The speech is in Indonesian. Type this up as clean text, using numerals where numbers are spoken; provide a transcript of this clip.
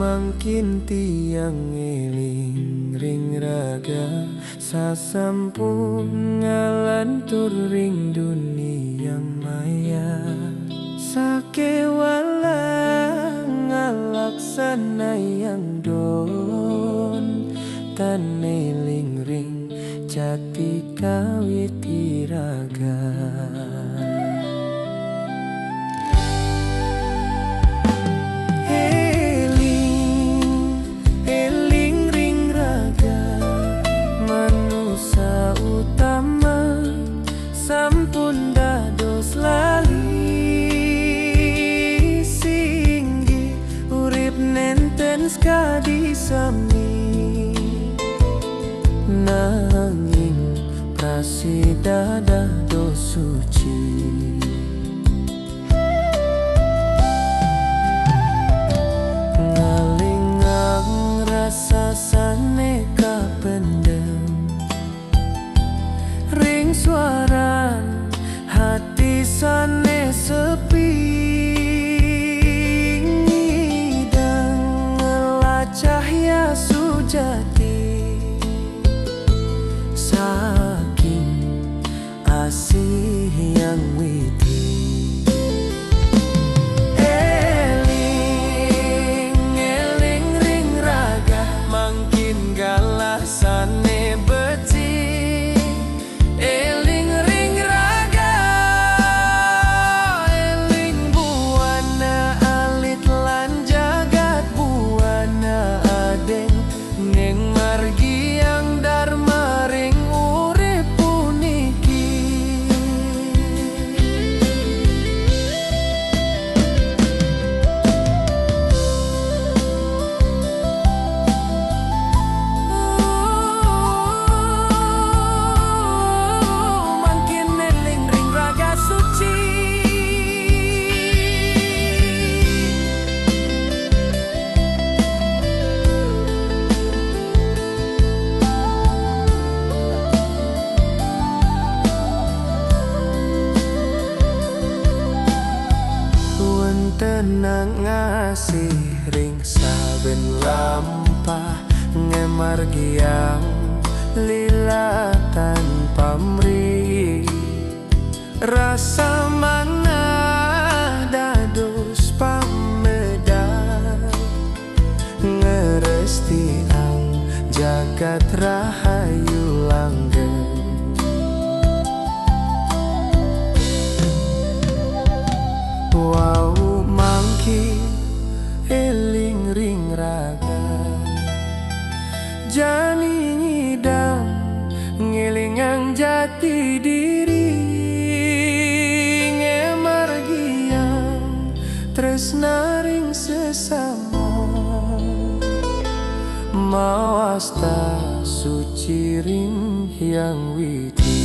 Mangkin tiang eling ring raga sasampun ngalantur ring dunia maya sakewala ngalaksana yang don tan eling ring jati kawit iraga. Sampun dados lali singgi urip nenten skadi sami nanging prasida dados suci. Ngalingang rasa saneka pendem ring suaran hati sane sepi ngidang ngelah cahya sujati saking asih yang witi. Eling eling ring raga mangkin galah sane beci. Tenang ngasih ring saben lampah ngemargiang lila tanpa mri rasa mana dados pamedar ngeresti ang jagat rahayu langgeng. Wow mangki eling ring raga jani ngidam ngelingang jati diri ngemargiang tresna ring sesama mawasta suci ring yang witi.